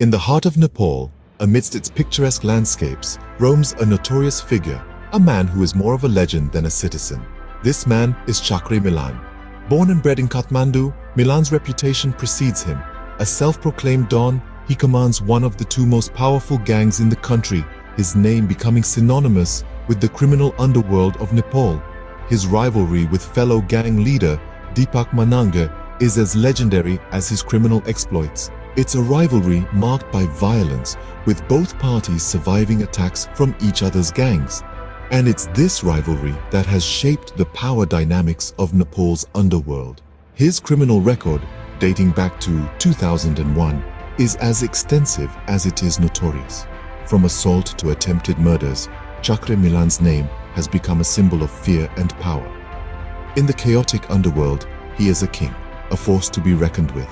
In the heart of Nepal, amidst its picturesque landscapes, roams a notorious figure, a man who is more of a legend than a citizen. This man is Chakre Milan. Born and bred in Kathmandu, Milan's reputation precedes him. A self-proclaimed don, he commands one of the two most powerful gangs in the country, his name becoming synonymous with the criminal underworld of Nepal. His rivalry with fellow gang leader Deepak Mananga is as legendary as his criminal exploits. It's a rivalry marked by violence, with both parties surviving attacks from each other's gangs. And it's this rivalry that has shaped the power dynamics of Nepal's underworld. His criminal record, dating back to 2001, is as extensive as it is notorious. From assault to attempted murders, Chakre Milan's name has become a symbol of fear and power. In the chaotic underworld, he is a king, a force to be reckoned with.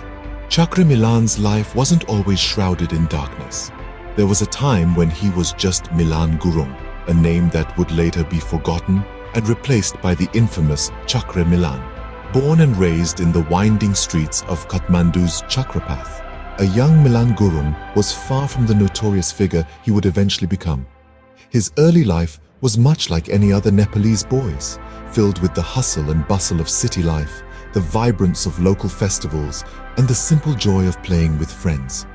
Chakre Milan's life wasn't always shrouded in darkness. There was a time when he was just Milan Gurung, a name that would later be forgotten and replaced by the infamous Chakre Milan. Born and raised in the winding streets of Kathmandu's Chakra path, a young Milan Gurung was far from the notorious figure he would eventually become. His early life was much like any other Nepalese boys, filled with the hustle and bustle of city life, the vibrance of local festivals, and the simple joy of playing with friends.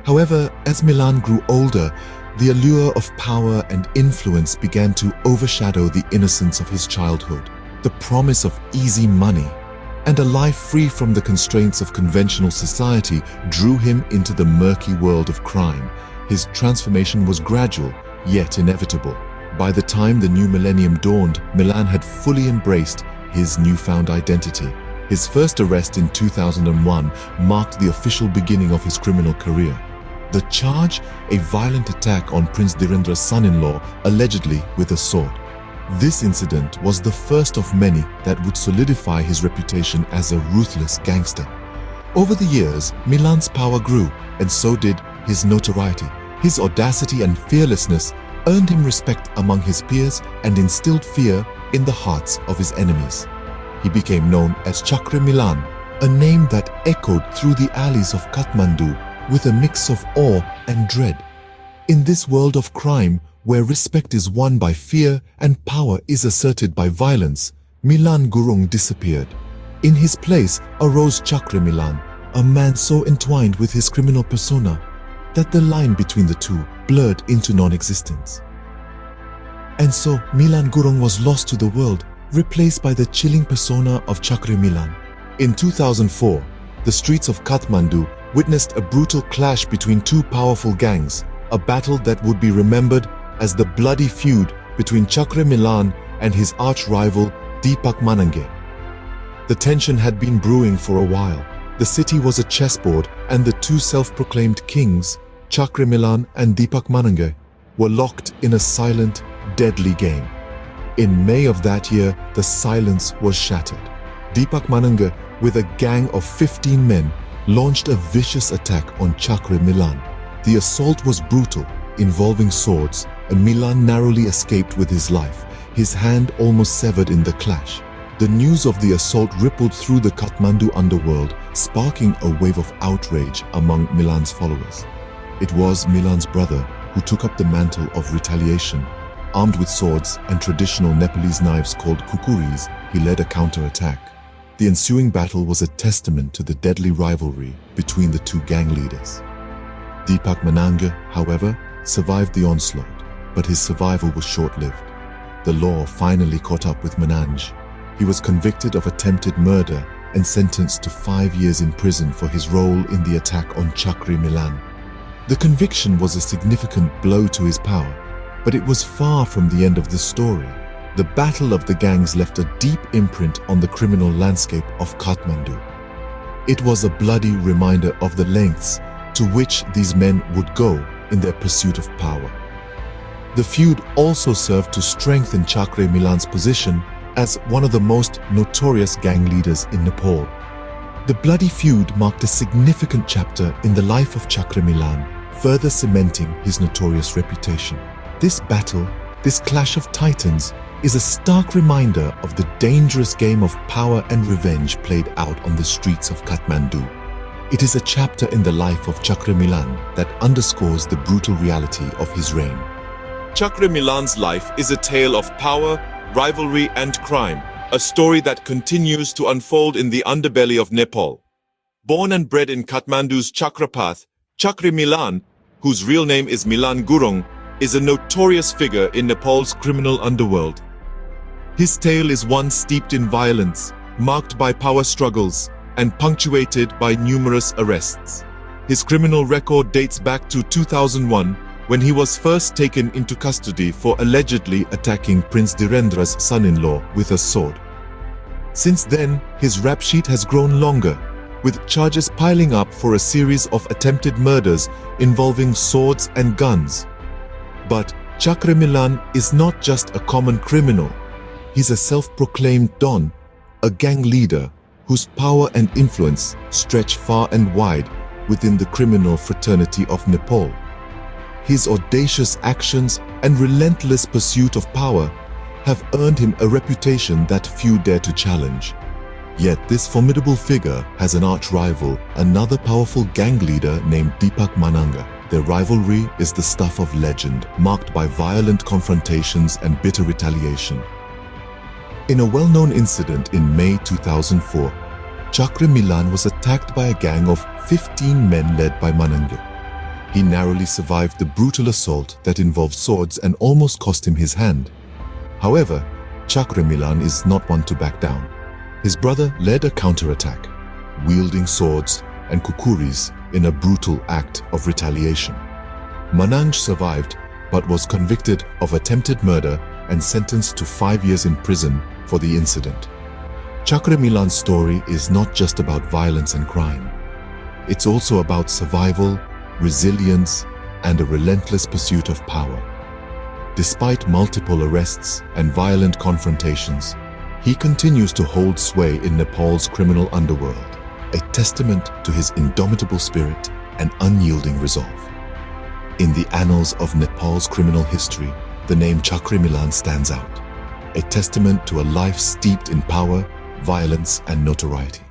However, as Milan grew older, the allure of power and influence began to overshadow the innocence of his childhood. The promise of easy money and a life free from the constraints of conventional society drew him into the murky world of crime. His transformation was gradual, yet inevitable. By the time the new millennium dawned, Milan had fully embraced his newfound identity. His first arrest in 2001 marked the official beginning of his criminal career. The charge, a violent attack on Prince Dhirendra's son-in-law, allegedly with a sword. This incident was the first of many that would solidify his reputation as a ruthless gangster. Over the years, Milan's power grew, and so did his notoriety. His audacity and fearlessness earned him respect among his peers and instilled fear in the hearts of his enemies. He became known as Chakre Milan, a name that echoed through the alleys of Kathmandu with a mix of awe and dread. In this world of crime, where respect is won by fear and power is asserted by violence, Milan Gurung disappeared. In his place arose Chakre Milan, a man so entwined with his criminal persona that the line between the two blurred into non-existence. And so Milan Gurung was lost to the world, replaced by the chilling persona of Chakre Milan. In 2004, the streets of Kathmandu witnessed a brutal clash between two powerful gangs, a battle that would be remembered as the bloody feud between Chakre Milan and his arch-rival Deepak Mananga. The tension had been brewing for a while. The city was a chessboard, and the two self-proclaimed kings, Chakre Milan and Deepak Mananga, were locked in a silent, deadly game. In May of that year, the silence was shattered. Deepak Mananga, with a gang of 15 men, launched a vicious attack on Chakre Milan. The assault was brutal, involving swords, and Milan narrowly escaped with his life, his hand almost severed in the clash. The news of the assault rippled through the Kathmandu underworld, sparking a wave of outrage among Milan's followers. It was Milan's brother who took up the mantle of retaliation. Armed with swords and traditional Nepalese knives called kukuris, he led a counterattack. The ensuing battle was a testament to the deadly rivalry between the two gang leaders. Deepak Mananga, however, survived the onslaught, but his survival was short-lived. The law finally caught up with Mananga. He was convicted of attempted murder and sentenced to 5 years in prison for his role in the attack on Chakre Milan. The conviction was a significant blow to his power, but it was far from the end of the story. The battle of the gangs left a deep imprint on the criminal landscape of Kathmandu. It was a bloody reminder of the lengths to which these men would go in their pursuit of power. The feud also served to strengthen Chakre Milan's position as one of the most notorious gang leaders in Nepal. The bloody feud marked a significant chapter in the life of Chakre Milan, further cementing his notorious reputation. This battle, this clash of titans, is a stark reminder of the dangerous game of power and revenge played out on the streets of Kathmandu. It is a chapter in the life of Chakre Milan that underscores the brutal reality of his reign. Chakre Milan's life is a tale of power, rivalry, and crime, a story that continues to unfold in the underbelly of Nepal. Born and bred in Kathmandu's Chakra path, Chakre Milan, whose real name is Milan Gurung, is a notorious figure in Nepal's criminal underworld. His tale is one steeped in violence, marked by power struggles, and punctuated by numerous arrests. His criminal record dates back to 2001, when he was first taken into custody for allegedly attacking Prince Dhirendra's son-in-law with a sword. Since then, his rap sheet has grown longer, with charges piling up for a series of attempted murders involving swords and guns. But Chakre Milan is not just a common criminal. He's a self-proclaimed don, a gang leader whose power and influence stretch far and wide within the criminal fraternity of Nepal. His audacious actions and relentless pursuit of power have earned him a reputation that few dare to challenge. Yet this formidable figure has an arch-rival, another powerful gang leader named Deepak Mananga. Their rivalry is the stuff of legend, marked by violent confrontations and bitter retaliation. In a well-known incident in May 2004, Chakre Milan was attacked by a gang of 15 men led by Mananga. He narrowly survived the brutal assault that involved swords and almost cost him his hand. However, Chakre Milan is not one to back down. His brother led a counterattack, wielding swords and kukuris in a brutal act of retaliation. Manang survived but was convicted of attempted murder and sentenced to 5 years in prison for the incident. Chakre Milan's story is not just about violence and crime. It's also about survival, resilience, and a relentless pursuit of power. Despite multiple arrests and violent confrontations, he continues to hold sway in Nepal's criminal underworld, a testament to his indomitable spirit and unyielding resolve. In the annals of Nepal's criminal history, the name Chakre Milan stands out, a testament to a life steeped in power, violence, and notoriety.